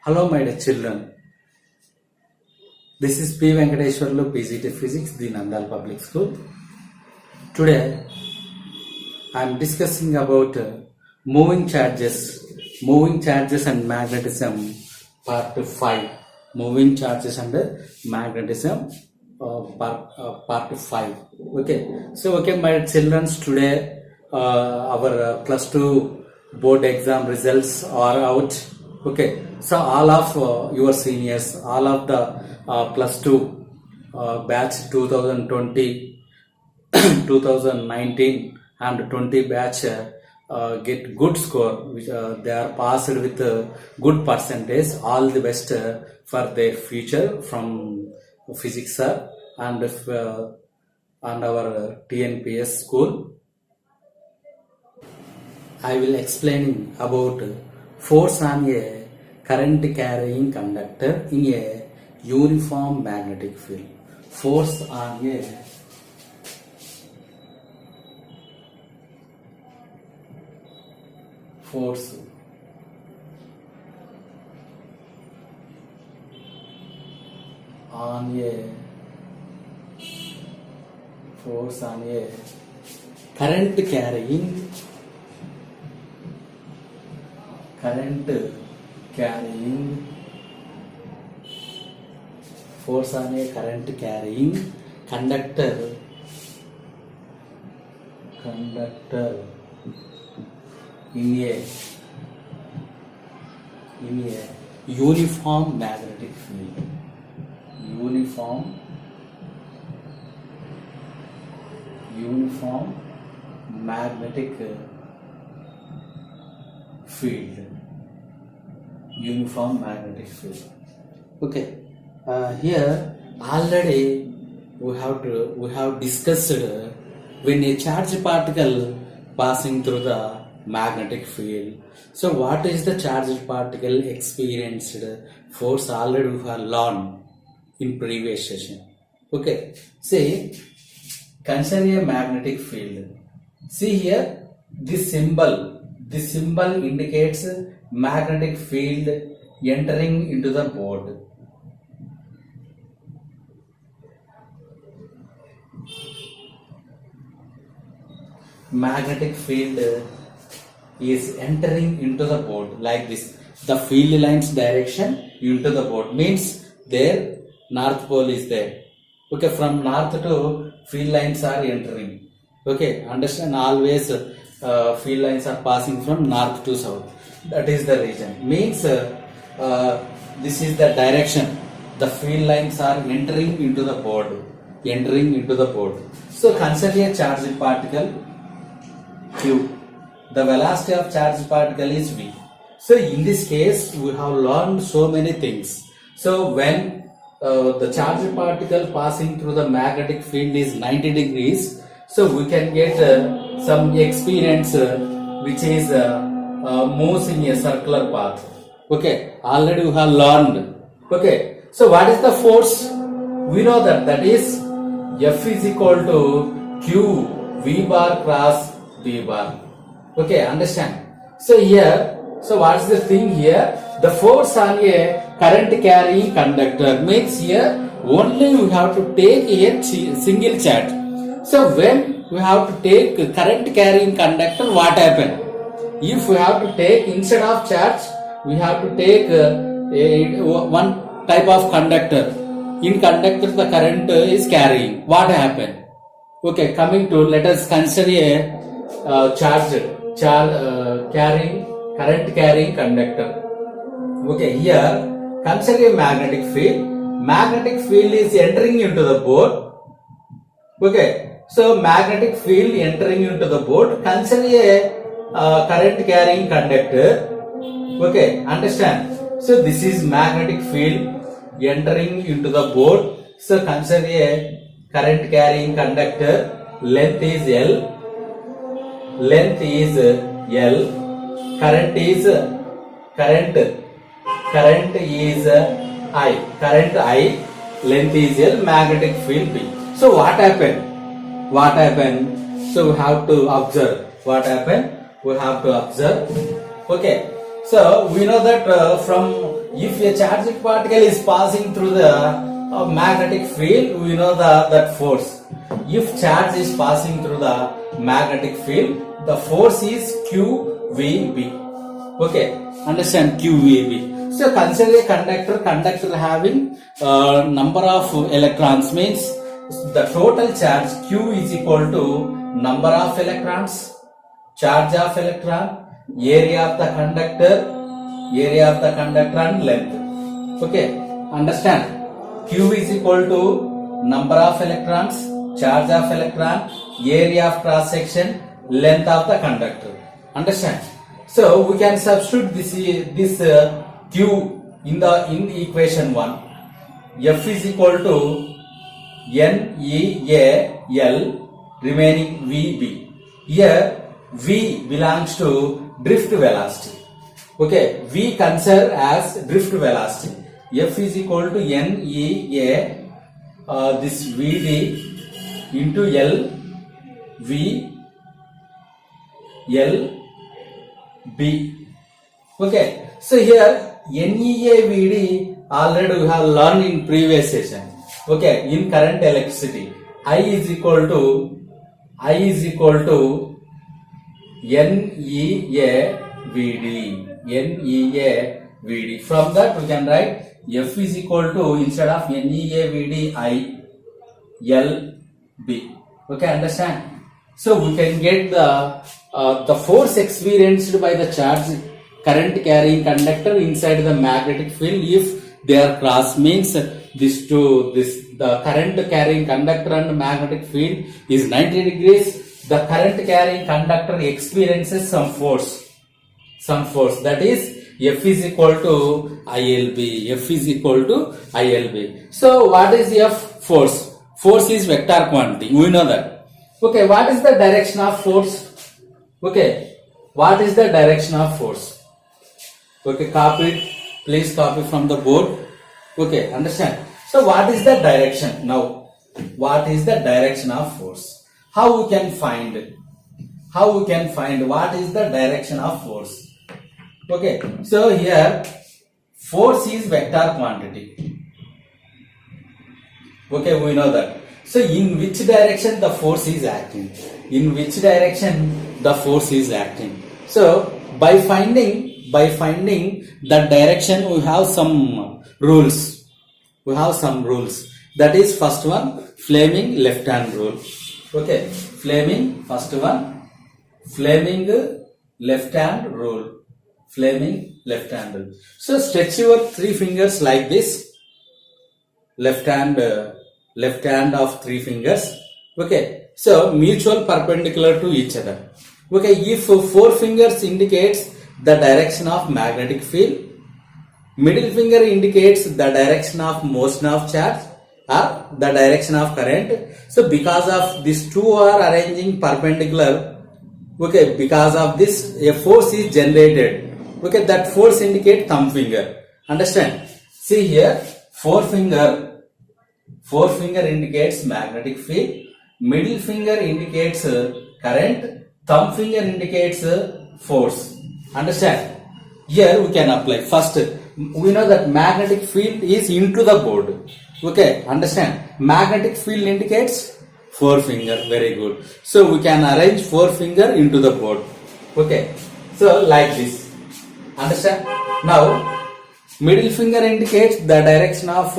Hello, my dear children. This is P. Venkateshwarlu, PGT Physics, the Nandal Public School. Today, I am discussing about moving charges and magnetism, part 5. Moving charges and magnetism, part 5. Okay, my dear children, today our plus 2 board exam results are out. Okay, so all of your seniors, all of the plus 2 batch 2020, 2019 and 20 batch get good score, which they are passed with good percentage. All the best for their future from physics sir and our TNPS school. I will explain about force on a current carrying conductor in a uniform magnetic field. Force on a force on a current carrying force on a current carrying conductor in a uniform magnetic field. Uniform magnetic field. Okay, here already we have discussed when a charge particle passing through the magnetic field. So what is the charged particle experienced force? Already we have learned in previous session. Okay, say consider a magnetic field. See here, this symbol indicates magnetic field entering into the board. Magnetic field is entering into the board like this. The field line's direction into the board means there north pole is there. Okay, from north to field lines are entering. Okay, understand, always field lines are passing from north to south. That is the region. Means this is the direction. The field lines are entering into the board. So consider a charged particle Q. The velocity of charged particle is V. So in this case, we have learned so many things. So when the charged particle passing through the magnetic field is 90 degrees, so we can get some experience which is moves in a circular path. Okay, already we have learned. Okay, so what is the force? We know that is F is equal to Q V bar cross B bar. Okay, understand? So here, so what's the thing here? The force on a current carrying conductor means here only we have to take a single charge. So when we have to take current carrying conductor, what happen? If we have to take, instead of charge, we have to take one type of conductor. In conductor the current is carrying. What happen? Okay, coming to, let us consider a current carrying conductor. Okay, here consider a magnetic field. Magnetic field is entering into the board. Okay, so magnetic field entering into the board. Consider a current carrying conductor. Okay, understand? So this is magnetic field entering into the board. So consider a current carrying conductor. Length is L. Current is I. Current I. Length is L. Magnetic field B. So what happened? So we have to observe. What happened? We have to observe. Okay. So we know that from if a charged particle is passing through the magnetic field, we know that force. If charge is passing through the magnetic field, the force is QVB. Okay, understand QVB. So consider a conductor having number of electrons, means the total charge Q is equal to number of electrons, charge of electron, area of the conductor and length. Okay, understand? Q is equal to number of electrons, charge of electron, area of cross section, length of the conductor. Understand? So we can substitute this Q in equation 1. F is equal to NEAL remaining VB. Here V belongs to drift velocity. Okay, V consider as drift velocity. F is equal to NEA this VD into L V L B. Okay, so here NEA VD already we have learned in previous session. Okay, in current electricity, I is equal to NEA VD. From that we can write F is equal to, instead of NEA VD, I L B. Okay, understand? So we can get the force experienced by the charge current carrying conductor inside the magnetic field if they are cross, means the current carrying conductor and magnetic field is 90 degrees. The current carrying conductor experiences some force, that is F is equal to ILB. F is equal to ILB. So what is F? Force. Force is vector quantity. We know that. Okay, what is the direction of force? Okay, what is the direction of force? Okay, copy it. Please copy from the board. Okay, understand? So what is the direction? Now, what is the direction of force? How we can find it? How we can find what is the direction of force? Okay, so here force is vector quantity. Okay, we know that. So in which direction the force is acting? In which direction the force is acting? So by finding the direction, we have some rules. That is, first one, Fleming left hand rule. Okay, Fleming left hand rule. Fleming left hand rule. So stretch your 3 fingers like this. Left hand of 3 fingers. Okay, so mutual perpendicular to each other. Okay, if 4 fingers indicates the direction of magnetic field, middle finger indicates the direction of motion of charge or the direction of current. So because of these two are arranging perpendicular, okay, because of this a force is generated. Okay, that force indicates thumb finger. Understand? See here, forefinger indicates magnetic field, middle finger indicates current, thumb finger indicates force. Understand? Here we can apply. First, we know that magnetic field is into the board. Okay, understand? Magnetic field indicates forefinger. Very good. So we can arrange forefinger into the board. Okay, so like this. Understand? Now, middle finger indicates the direction of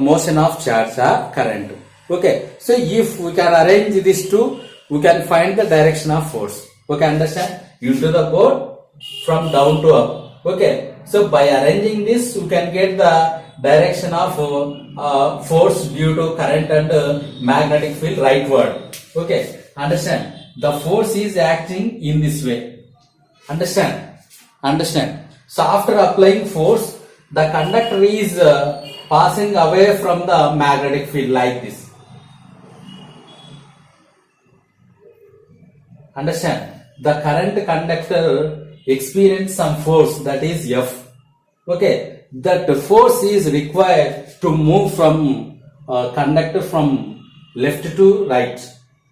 motion of charge or current. Okay, so if we can arrange these two, we can find the direction of force. Okay, understand? Into the board from down to up. Okay, so by arranging this, we can get the direction of force due to current and magnetic field rightward. Okay, understand? The force is acting in this way. Understand? So after applying force, the conductor is passing away from the magnetic field like this. Understand? The current conductor experience some force, that is F. Okay, that force is required to move from conductor from left to right.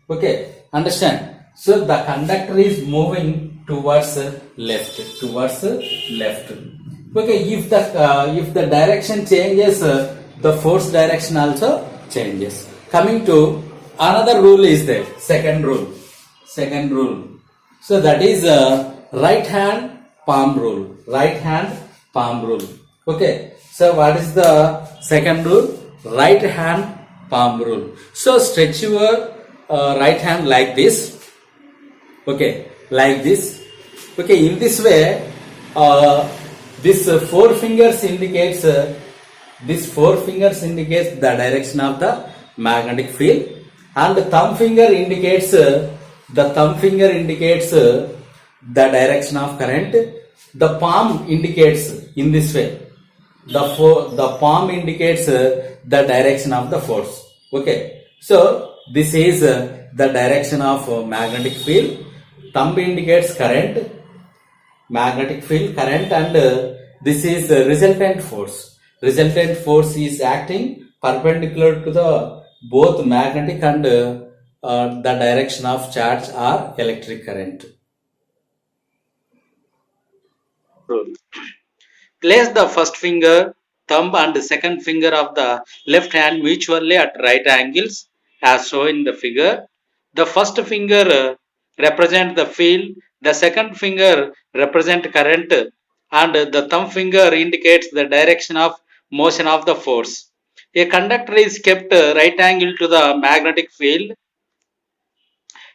Okay, understand? So the conductor is moving towards left. Okay, if the direction changes, the force direction also changes. Coming to another rule is there. Second rule. So that is right hand palm rule. Right hand palm rule. Okay. So what is the second rule? Right hand palm rule. So stretch your right hand like this. Okay, like this. Okay, in this way, this four fingers indicates the direction of the magnetic field, and the thumb finger indicates the direction of current. The palm indicates in this way. The palm indicates the direction of the force. Okay, so this is the direction of magnetic field. Thumb indicates current, magnetic field current, and this is the resultant force. Resultant force is acting perpendicular to the both magnetic and the direction of charge or electric current. Place the first finger, thumb and second finger of the left hand mutually at right angles as shown in the figure. The first finger represents the field, the second finger represents current, and the thumb finger indicates the direction of motion of the force. A conductor is kept right angle to the magnetic field.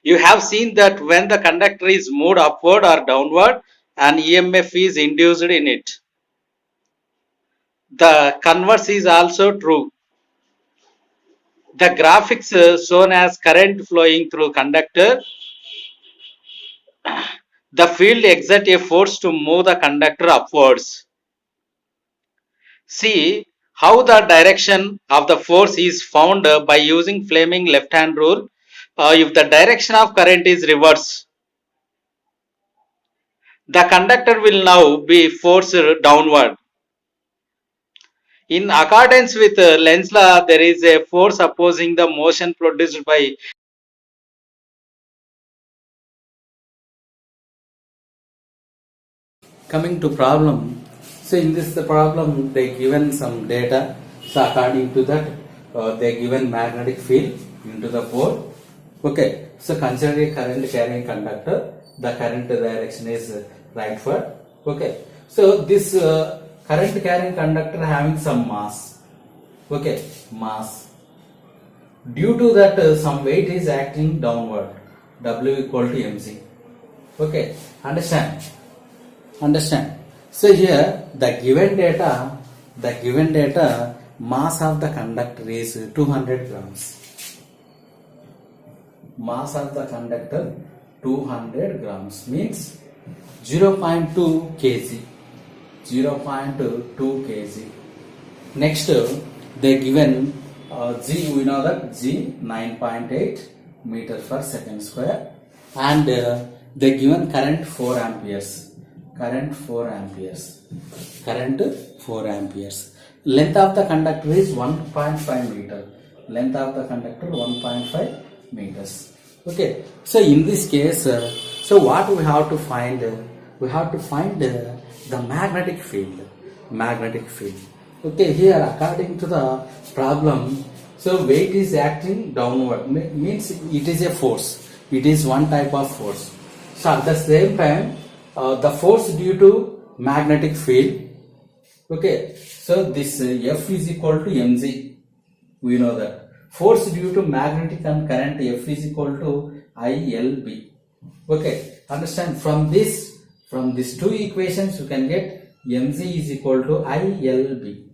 You have seen that when the conductor is moved upward or downward, an EMF is induced in it. The converse is also true. The graphics shown as current flowing through conductor. The field exerts a force to move the conductor upwards. See how the direction of the force is found by using Fleming left hand rule. If the direction of current is reverse, the conductor will now be forced downward. In accordance with Lenz's law, there is a force opposing the motion produced by coming to problem. So in this the problem they given some data. So according to that they given magnetic field into the pole. Okay. So consider a current carrying conductor. The current direction is rightward. Okay. So this current carrying conductor having some mass. Okay, mass. Due to that some weight is acting downward. W equal to mc. Okay, understand? So here the given data mass of the conductor is 200 grams. Mass of the conductor 200 grams means 0.2 kg. 0.2 kg. Next, they given G, we know that G 9.8 meter per second square, and they given current 4 amperes. Current 4 amperes. Length of the conductor is 1.5 meter. Length of the conductor 1.5 meters. Okay. So in this case, so what we have to find? We have to find the magnetic field. Okay, here according to the problem, so weight is acting downward, means it is a force. It is one type of force. So at the same time, the force due to magnetic field. Okay, so this F is equal to mg. We know that force due to magnetic and current F is equal to ILB. Okay, understand? From these two equations you can get mg is equal to ILB.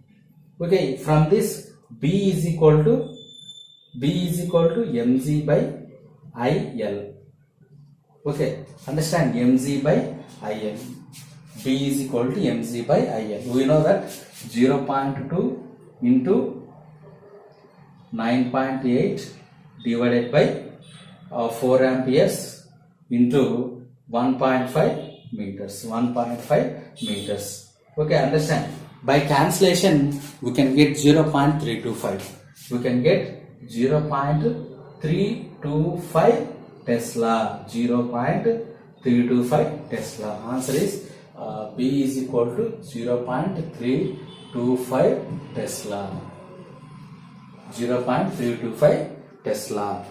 Okay, from this B is equal to mg by IL. Okay, understand? mg by IL. B is equal to mg by IL. We know that 0.2 into 9.8 divided by 4 amperes into 1.5 meters. 1.5 meters. Okay, understand? By cancellation, we can get 0.325. We can get 0.325 Tesla. 0.325 Tesla. Answer is B is equal to 0.325 Tesla. 0.325 Tesla.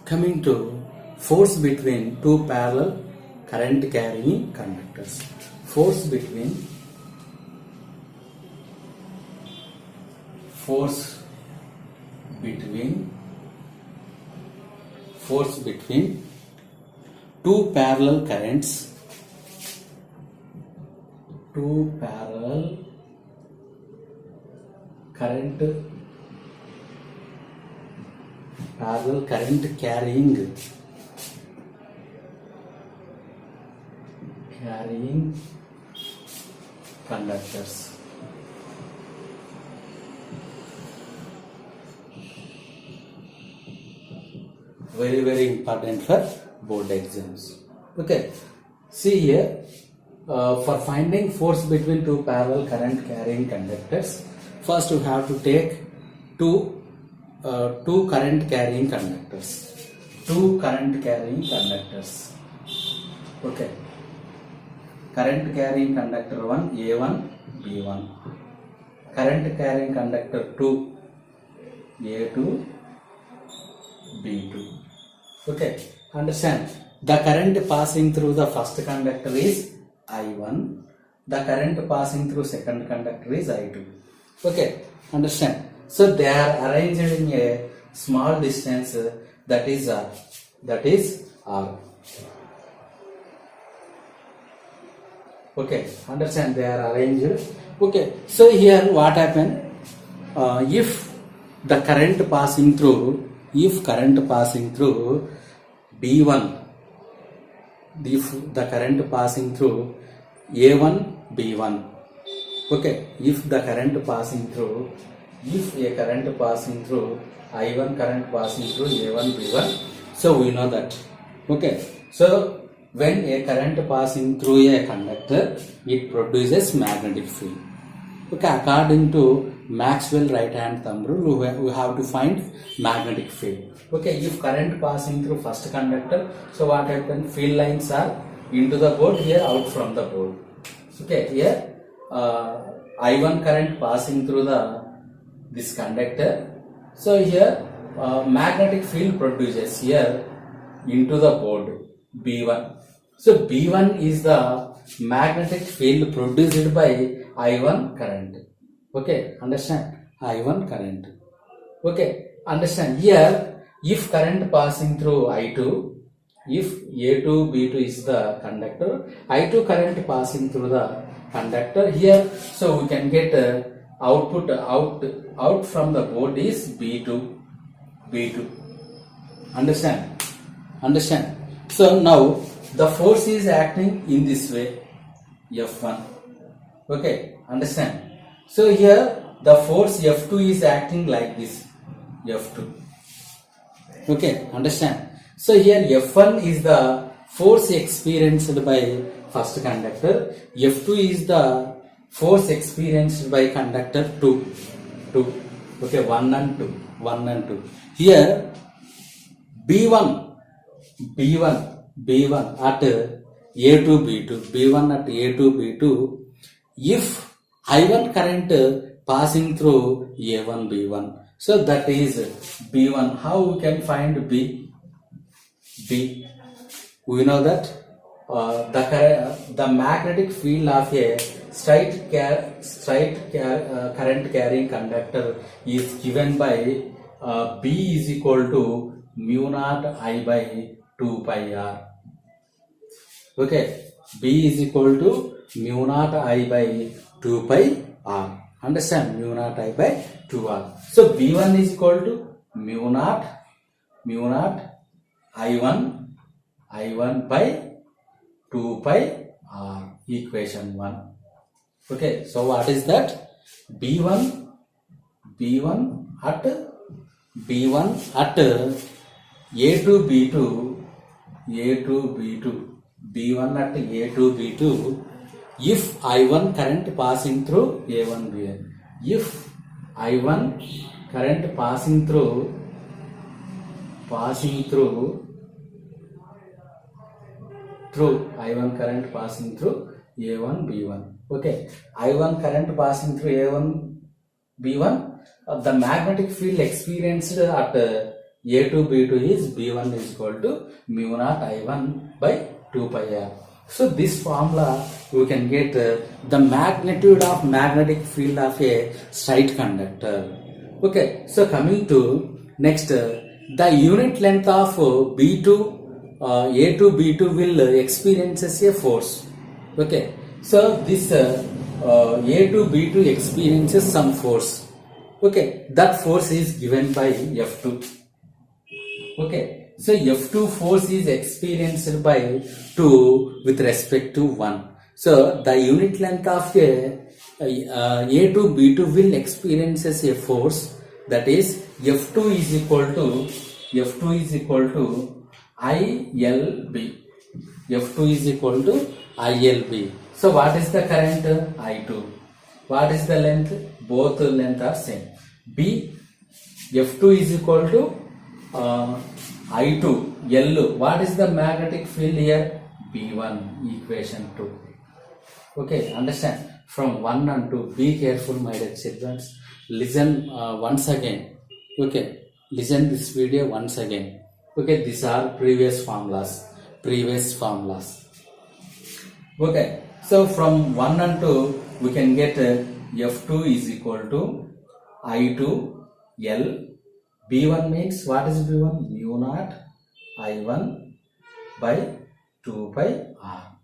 Coming to force between two parallel current carrying conductors. Force between two parallel currents, parallel current carrying conductors. Very, very important for board exams. Okay, see here, for finding force between two parallel current carrying conductors, first you have to take two current carrying conductors. Okay, current carrying conductor 1 A1 B1, current carrying conductor 2 A2 B2. Okay, understand, the current passing through the first conductor is I1, the current passing through second conductor is I2. Okay, understand. So they are arranged in a small distance, that is R. Okay, understand, they are arranged. Okay, so here what happened, if the current passing through B1, if the current passing through A1 B1, okay, if a current passing through I1 current passing through A1 B1, so we know that. Okay, so when a current passing through a conductor, it produces magnetic field. Okay, according to Maxwell right hand thumb rule, we have to find magnetic field. Okay, if current passing through first conductor, so what happens, field lines are into the board, here out from the board. Okay, here I1 current passing through this conductor, so here magnetic field produces here into the board B1. So B1 is the magnetic field produced by I1 current. Okay, understand, I1 current. Okay, understand, here if current passing through I2, if A2 B2 is the conductor, I2 current passing through the conductor here, so we can get output out from the board is B2. Understand. So now the force is acting in this way, F1. Okay, understand. So here the force F2 is acting like this, F2. Okay, understand. So here F1 is the force experienced by first conductor, F2 is the force experienced by conductor 2. Okay, 1 and 2. Here B1 at A2 B2, if I1 current passing through A1 B1, so that is B1. How we can find B? We know that the magnetic field of a straight current carrying conductor is given by B is equal to mu naught I by 2 pi r. Okay, B is equal to mu naught I by 2 pi r. Understand, mu naught I by 2r. So B1 is equal to mu naught I1 by 2 pi r, equation 1. Okay, so what is that? B1 at A2 B2, B1 at A2 B2, if I1 current passing through A1 B1, if I1 current passing through through I1 current passing through A1 B1. Okay, I1 current passing through A1 B1, the magnetic field experienced at A2 B2 is B1 is equal to mu naught I1 by 2 pi r. So this formula we can get the magnitude of magnetic field of a straight conductor. Okay, so coming to next, the unit length of B2 A2 B2 will experiences a force. Okay, so this A2 B2 experiences some force. Okay, that force is given by F2. Okay, so F2 force is experienced by 2 with respect to 1. So the unit length of A2 B2 will experiences a force, that is F2 is equal to ILB. F2 is equal to ILB. So what is the current? I2. What is the length? Both length are same. B, F2 is equal to I2. L. What is the magnetic field here? B1. Equation 2. Okay, understand? From 1 and 2. Be careful, my dear children. Listen once again. Okay, listen this video once again. Okay, these are previous formulas. Okay, so from 1 and 2 we can get F2 is equal to I2 L. B1 means, what is B1? Mu naught I1 by 2 pi r.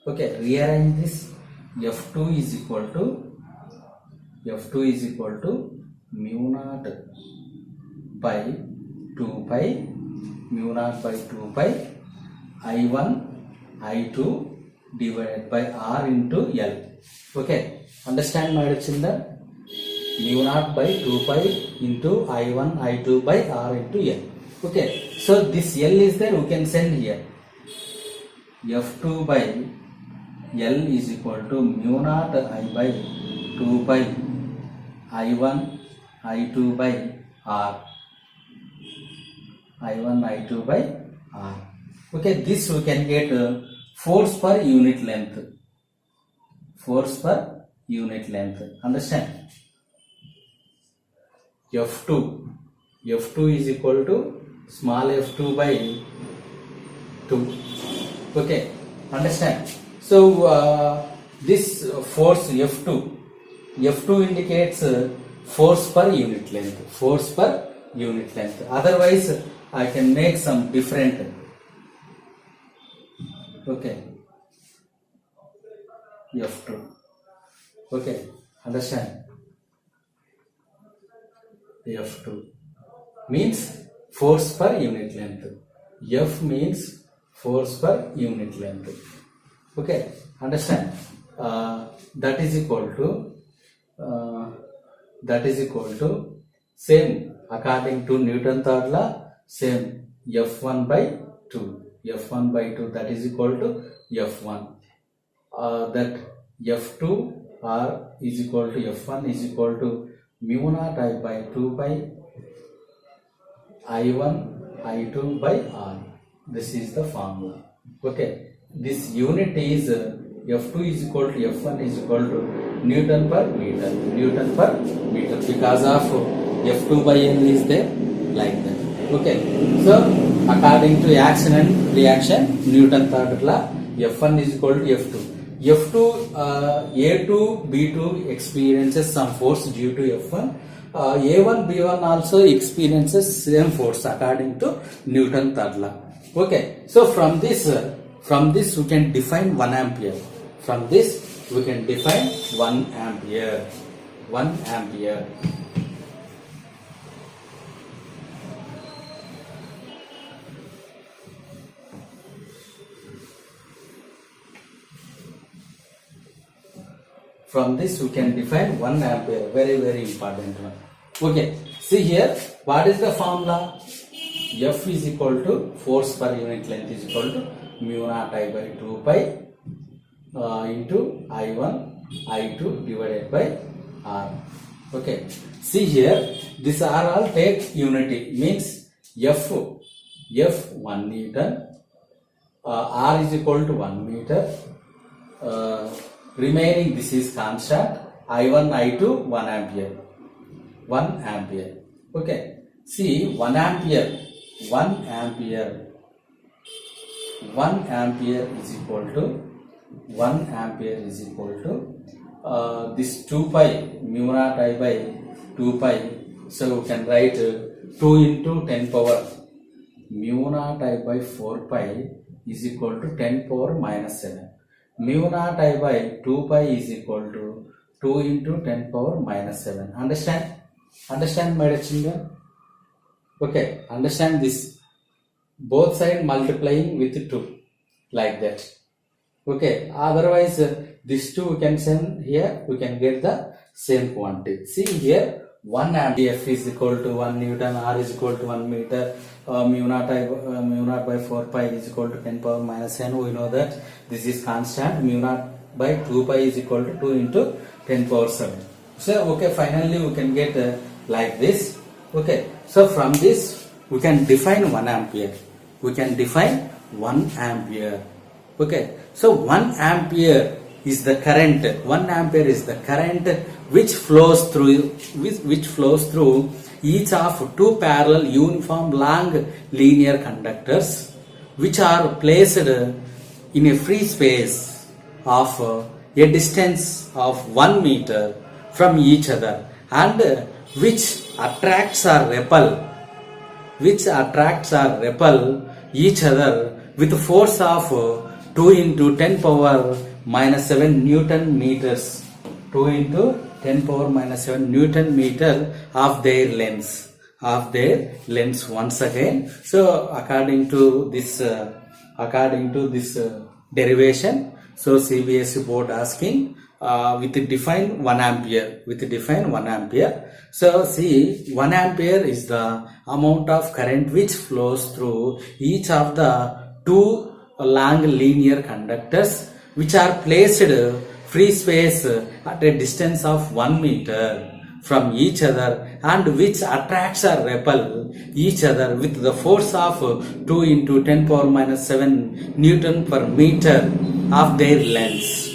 Okay, rearrange this. F2 is equal to mu naught by 2 pi I1 I2 divided by r into L. Okay, understand, my dear children? Mu naught by 2 pi into I1 I2 by r into L. Okay, so this L is there, we can send here. F2 by L is equal to mu naught I by 2 pi I1 I2 by r. Okay, this we can get force per unit length. Understand? F2 is equal to small f2 by 2. Okay, understand? So this force F2 indicates force per unit length. Otherwise I can make some different. Okay, F2. Okay, understand? F2 means force per unit length. F means force per unit length. Okay, understand? That is equal to same according to Newton third law, same F1 by 2. That is equal to F1. That F2 r is equal to F1 is equal to mu naught I by 2 pi I1 I2 by r. This is the formula. Okay, this unit is F2 is equal to F1 is equal to Newton per meter, because of F2 by L is there, like that. Okay, so according to action and reaction, Newton third law, F1 is equal to F2. A2 B2 experiences some force due to F1. A1 B1 also experiences same force according to Newton third law. Okay, so from this we can define 1 ampere. From this we can define 1 ampere. From this we can define 1 ampere. Very important one. Okay, see here, what is the formula? F is equal to force per unit length is equal to mu naught I by 2 pi into I1 I2 divided by r. Okay, see here, these are all take unity, means F 1 Newton, R is equal to 1 meter. Remaining this is constant. I1, I2, 1 ampere. 1 ampere. Okay. See, 1 ampere. 1 ampere. 1 ampere is equal to 1 ampere is equal to this 2 pi mu naught I by 2 pi. So we can write 2 into 10 power mu naught I by 4 pi is equal to 10 power minus 7. Mu naught I by 2 pi is equal to 2 into 10 power minus 7. Understand? Understand, my dear children? Okay, understand this. Both sides multiplying with 2 like that. Okay, otherwise this 2 we can send here, we can get the same quantity. See here, 1 ampere F is equal to 1 Newton, R is equal to 1 meter, mu naught by 4 pi is equal to 10 power minus 10. We know that this is constant. Mu naught by 2 pi is equal to 2 into 10 power 7. So, okay, finally we can get like this. Okay, so from this we can define 1 ampere. We can define 1 ampere. Okay, so 1 ampere is the current. 1 ampere is the current which flows through each of two parallel uniform long linear conductors which are placed in a free space of a distance of 1 meter from each other, and which attracts or repel each other with force of 2 into 10 power minus 7 Newton meters. 2 into 10 power minus 7 Newton meter of their lengths. Once again. So according to this derivation, so CBSE board asking with define 1 ampere. So see, 1 ampere is the amount of current which flows through each of the two long linear conductors which are placed free space at a distance of 1 meter from each other, and which attracts or repel each other with the force of 2 into 10 power minus 7 Newton per meter of their lengths.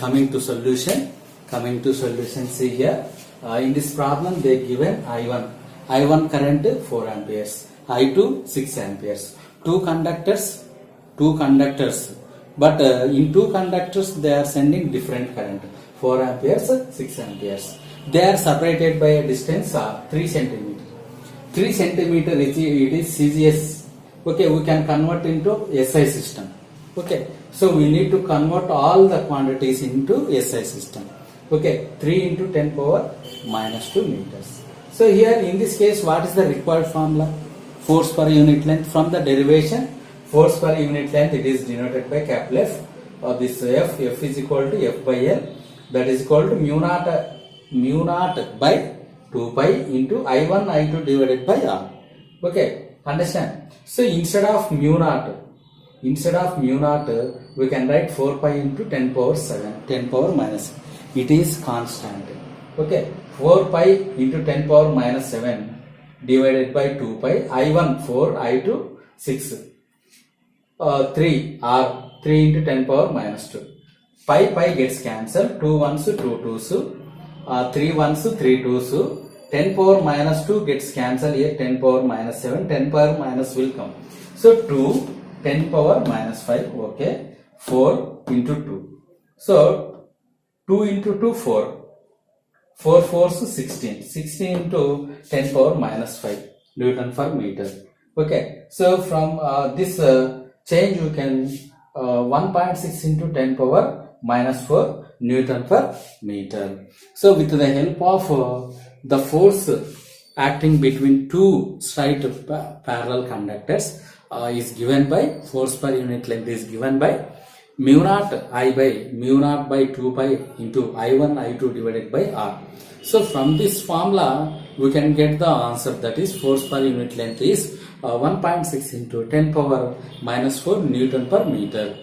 Coming to solution, see here, in this problem they given I1 current 4 amperes, I2 6 amperes, two conductors, but in two conductors they are sending different current, 4 amperes, 6 amperes. They are separated by a distance of 3 centimeter. 3 centimeter it is CGS. Okay, we can convert into SI system. Okay, so we need to convert all the quantities into SI system. Okay, 3 into 10 power minus 2 meters. So here in this case, what is the required formula? Force per unit length. From the derivation, force per unit length, it is denoted by capital F. This F is equal to F by L, that is equal to mu naught by 2 pi into I1 I2 divided by R. Okay, understand? So instead of mu naught, we can write 4 pi into 10 power 7, 10 power minus. It is constant. Okay, 4 pi into 10 power minus 7 divided by 2 pi. I1 4, I2 6. 3 R 3 into 10 power minus 2. Pi gets cancelled. 2 ones, 2 twos. 3 ones, 3 twos. 10 power minus 2 gets cancelled here. 10 power minus 7. 10 power minus will come. So 2. 10 power minus 5, okay, 4 into 2. So 2 into 2, 4. 4 4s 16. 16 into 10 power minus 5 Newton per meter. Okay, so from this change you can 1.6 into 10 power minus 4 Newton per meter. So with the help of the force acting between two straight parallel conductors, is given by force per unit length is given by mu naught by 2 pi into I1 I2 divided by R. So from this formula we can get the answer, that is force per unit length is 1.6 into 10 power minus 4 Newton per meter.